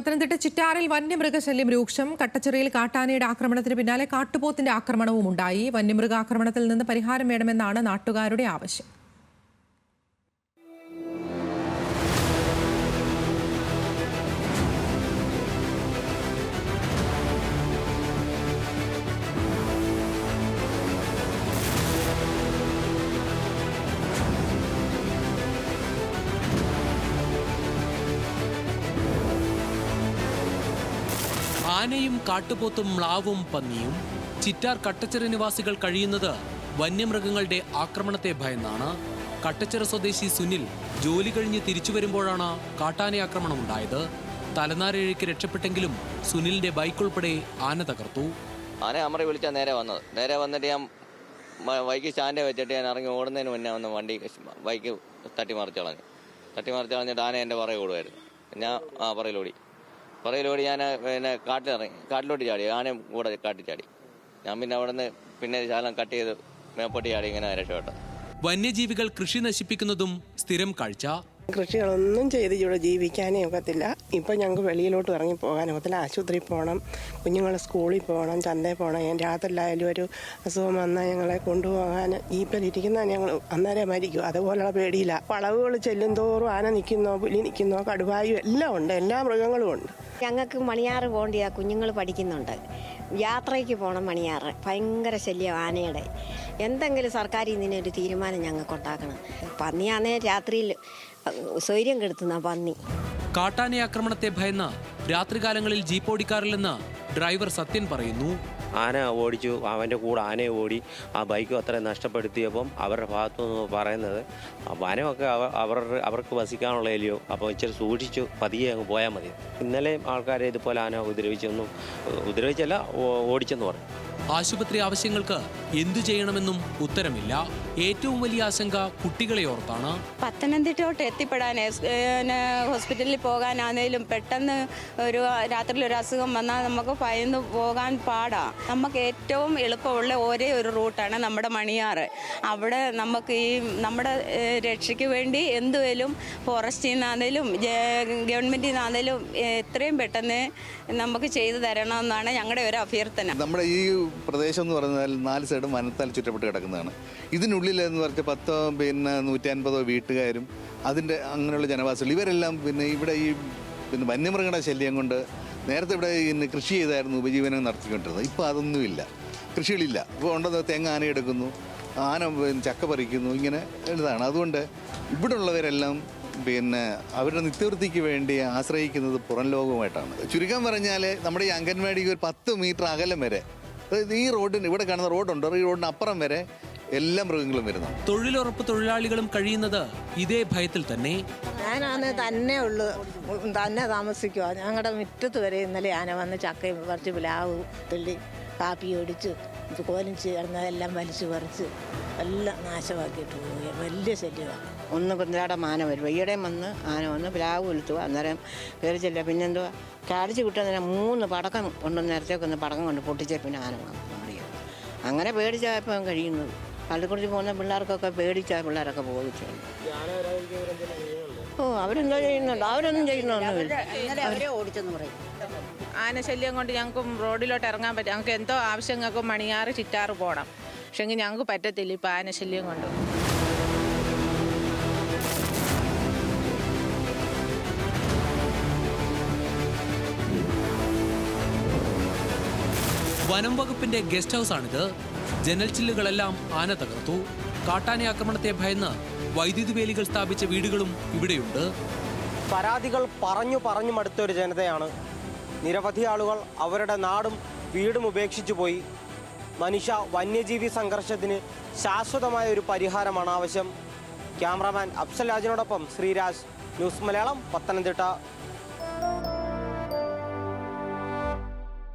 പത്തനംതിട്ട ചിറ്റാറിൽ വന്യമൃഗശല്യം രൂക്ഷം. കട്ടച്ചിറയിൽ കാട്ടാനയുടെ ആക്രമണത്തിന് പിന്നാലെ കാട്ടുപോത്തിന്റെ ആക്രമണവും ഉണ്ടായി. വന്യമൃഗാക്രമണത്തിൽ നിന്ന് പരിഹാരം വേണമെന്നാണ് നാട്ടുകാരുടെ ആവശ്യം. ആനയും കാട്ടുപോത്തും മ്ലാവും പന്നിയും ചിറ്റാർ കട്ടച്ചിറ നിവാസികൾ കഴിയുന്നത് വന്യമൃഗങ്ങളുടെ ആക്രമണത്തെ ഭയന്നാണ്. കട്ടച്ചിറ സ്വദേശി സുനിൽ ജോലി കഴിഞ്ഞ് തിരിച്ചു വരുമ്പോഴാണ് കാട്ടാന ആക്രമണം ഉണ്ടായത്. തലനാരിഴയ്ക്ക് രക്ഷപ്പെട്ടെങ്കിലും സുനിലിന്റെ ബൈക്ക് ഉൾപ്പെടെ ആന തകർത്തു. ആന അമറി വിളിച്ചാൽ നേരെ വന്നിട്ട് ഞാൻ ബൈക്ക് സ്റ്റാൻഡ് വെച്ചിട്ട് ഞാൻ ഇറങ്ങി ഓടുന്നതിന് മുന്നേ വന്ന് ബൈക്ക് തട്ടിമറിച്ച് കളഞ്ഞിട്ട് ആന എൻ്റെ പുറകെ ഓടുമായിരുന്നു. ഞാൻ പറയിലോടി ഞാൻ പിന്നെ കാട്ടിലോട്ട് ചാടി. ആനയും കൂടെ കാട്ടിൽ ചാടി. ഞാൻ പിന്നെ അവിടെ നിന്ന് ശാലം കട്ട് ചെയ്ത് മേപ്പൊട്ടി ചാടി ഇങ്ങനെ രക്ഷപ്പെട്ടു. വന്യജീവികൾ കൃഷി നശിപ്പിക്കുന്നതും സ്ഥിരം കാഴ്ച. കൃഷികളൊന്നും ചെയ്ത് ഇവിടെ ജീവിക്കാനേ ഒക്കത്തില്ല. ഇപ്പം ഞങ്ങൾക്ക് വെളിയിലോട്ട് ഇറങ്ങി പോകാനൊക്കത്തില്ല. ആശുപത്രിയിൽ പോകണം, കുഞ്ഞുങ്ങളെ സ്കൂളിൽ പോകണം, ചന്തയിൽ പോകണം. ഞാൻ രാത്രിയിലായാലും ഒരു അസുഖം വന്നാൽ ഞങ്ങളെ കൊണ്ടുപോകാൻ ജീപ്പിലിരിക്കുന്ന ഞങ്ങൾ അന്നേരം മരിക്കും. അതുപോലുള്ള പേടിയില്ല. വളവുകൾ ചെല്ലും തോറും ആന നിൽക്കുന്നോ, പുലി നിൽക്കുന്നോ, കടുവായും എല്ലാം ഉണ്ട്, എല്ലാ മൃഗങ്ങളും ഉണ്ട്. ഞങ്ങൾക്ക് മണിയാറ് പോകേണ്ടിയാ, കുഞ്ഞുങ്ങൾ പഠിക്കുന്നുണ്ട്. യാത്രയ്ക്ക് പോകണം മണിയാറ്. ഭയങ്കര ശല്യം ആനയുടെ. എന്തെങ്കിലും സർക്കാർ ഇതിനൊരു തീരുമാനം ഞങ്ങൾക്ക് ഉണ്ടാക്കണം. പന്നിയാണേ രാത്രിയിൽ സ്വൈര്യം കെടുത്തുന്ന പന്നി. കാട്ടാന ആക്രമണത്തെ ഭയന്ന് രാത്രികാലങ്ങളിൽ ജീപ്പ് ഓടിക്കാറില്ലെന്ന് ഡ്രൈവർ സത്യൻ പറയുന്നു. ആന ഓടിച്ചു, അവൻ്റെ കൂടെ ആനയെ ഓടി, ആ ബൈക്കും അത്രയും നഷ്ടപ്പെടുത്തിയപ്പം അവരുടെ ഭാഗത്തുനിന്ന് പറയുന്നത് വനമൊക്കെ അവർക്ക് വസിക്കാനുള്ളതില്ലയോ, അപ്പോൾ ഇച്ചിരി സൂക്ഷിച്ചു പതിയെ അങ്ങ് പോയാൽ മതി. ഇന്നലെയും ആൾക്കാരെ ഇതുപോലെ ആന ഉപദ്രവിച്ചല്ല ഓടിച്ചെന്ന് പറഞ്ഞു. ആശുപത്രി ആവശ്യങ്ങൾക്ക് എന്തു ചെയ്യണമെന്നും ഉത്തരമില്ല. ഏറ്റവും വലിയ ആശങ്ക കുട്ടികളെ ഓർത്താണ്. പത്തനംതിട്ടോട്ട് എത്തിപ്പെടാൻ ഹോസ്പിറ്റലിൽ പോകാനാണേലും പെട്ടെന്ന് രാത്രിയിൽ ഒരു അസുഖം വന്നാൽ നമുക്ക് ഭയന്ന് പോകാൻ പാടാ. നമുക്ക് ഏറ്റവും എളുപ്പമുള്ള ഒരേ ഒരു റൂട്ടാണ് നമ്മുടെ മണിയാറ്. അവിടെ നമുക്ക് നമ്മുടെ രക്ഷയ്ക്ക് വേണ്ടി എന്തുവേലും ഫോറസ്റ്റിൽ നിന്നാണേലും ഗവൺമെൻറ്റിൽ നിന്നാണേലും എത്രയും പെട്ടെന്ന് നമുക്ക് ചെയ്തു തരണമെന്നാണ് ഞങ്ങളുടെ ഒരു അഭ്യർത്ഥന. നമ്മുടെ ഈ പ്രദേശം എന്ന് പറഞ്ഞാൽ 4 സൈഡും വനത്താൽ ചുറ്റപ്പെട്ട് കിടക്കുന്നതാണ്. ഇതിനുള്ളിൽ എന്ന് പറഞ്ഞാൽ 150 വീട്ടുകാരും അതിൻ്റെ അങ്ങനെയുള്ള ജനവാസികൾ ഇവരെല്ലാം ഇവിടെ ഈ വന്യമൃഗങ്ങളുടെ ശല്യം കൊണ്ട് നേരത്തെ ഇവിടെ കൃഷി ചെയ്തായിരുന്നു ഉപജീവനം നടത്തിക്കൊണ്ടിരുന്നത്. ഇപ്പോൾ അതൊന്നുമില്ല, കൃഷികളില്ല. ഇപ്പോൾ ഉണ്ടെന്ന് തെങ്ങ് ആന എടുക്കുന്നു, ആന ചക്ക പറിക്കുന്നു, ഇങ്ങനെ ഇതാണ്. അതുകൊണ്ട് ഇവിടെ ഉള്ളവരെല്ലാം അവരുടെ നിത്യവൃത്തിക്ക് വേണ്ടി ആശ്രയിക്കുന്നത് പുറം ലോകവുമായിട്ടാണ്. ചുരുക്കം പറഞ്ഞാൽ നമ്മുടെ ഈ അംഗൻവാടിക്ക് ഒരു 10 മീറ്റർ അകലം വരെ, ഈ റോഡിന് ഇവിടെ കാണുന്ന റോഡുണ്ട്, ഈ റോഡിന് അപ്പുറം വരെ എല്ലാ മൃഗങ്ങളും വരുന്നു. തൊഴിലുറപ്പ് തൊഴിലാളികളും കഴിയുന്നത് ഇതേ ഭയത്തിൽ തന്നെ. ഞാനാണ് തന്നെ താമസിക്കുക. ഞങ്ങളുടെ മുറ്റത്ത് വരെ ഇന്നലെ ആന വന്ന് ചക്കയും പറിച്ച് പ്ലാവ് തുള്ളി കാപ്പി ഒടിച്ച് കോലും ചേർന്നതെല്ലാം വലിച്ചു പറിച്ച് എല്ലാം നാശമാക്കിയിട്ട് പോയി. വലിയ ശല്യമാണ്. ഒന്ന് കുന്നരാടം ആന വരും, ഈയിടെയും വന്ന് ആന വന്ന് പ്ലാവ് കൊലുത്തു. അന്നേരം കയറിച്ചില്ല. പിന്നെന്തുവാ കാടിച്ച് കിട്ടുന്ന 3 പടക്കം കൊണ്ടുവന്ന് നേരത്തേക്കൊന്ന് പടക്കം കൊണ്ട് പൊട്ടിച്ച പിന്നെ ആന മാറിയത്. അങ്ങനെ പേടിച്ചായപ്പോൾ കഴിയുന്നത്. പള്ളിക്കുറിച്ച് പോകുന്ന പിള്ളേർക്കൊക്കെ പേടിച്ചാൽ പിള്ളേരൊക്കെ പോയിച്ചു. അവരെന്തോ ചെയ്യുന്നുണ്ട്, അവരൊന്നും ചെയ്യുന്നൊന്നുമില്ല. ഓടിച്ചെന്ന് പറയും. ആനശല്യം കൊണ്ട് ഞങ്ങൾക്ക് റോഡിലോട്ട് ഇറങ്ങാൻ പറ്റും. ഞങ്ങൾക്ക് എന്തോ ആവശ്യങ്ങൾക്ക് മണിയാറ് ചിറ്റാറ് പോകണം. പക്ഷെങ്കിൽ ഞങ്ങൾക്ക് പറ്റത്തില്ല ഇപ്പം ആനശല്യം കൊണ്ട്. വനം വകുപ്പിന്റെ ഗസ്റ്റ് ഹൗസാണിത്. ജനൽ ചില്ലുകളെല്ലാം ആന തകർത്തു. കാട്ടാന ആക്രമണത്തെ ഭയന്ന് വൈദ്യുതി വേലികൾ സ്ഥാപിച്ച വീടുകളും ഇവിടെയുണ്ട്. പരാതികൾ പറഞ്ഞു മടുത്തൊരു ജനതയാണ്. നിരവധി ആളുകൾ അവരുടെ നാടും വീടും ഉപേക്ഷിച്ചു പോയി. മനുഷ്യ വന്യജീവി സംഘർഷത്തിന് ശാശ്വതമായ ഒരു പരിഹാരമാണ് ആവശ്യം. ക്യാമറാമാൻ അഫ്സൽ രാജിനോടൊപ്പം ശ്രീരാജ്, ന്യൂസ് മലയാളം, പത്തനംതിട്ട.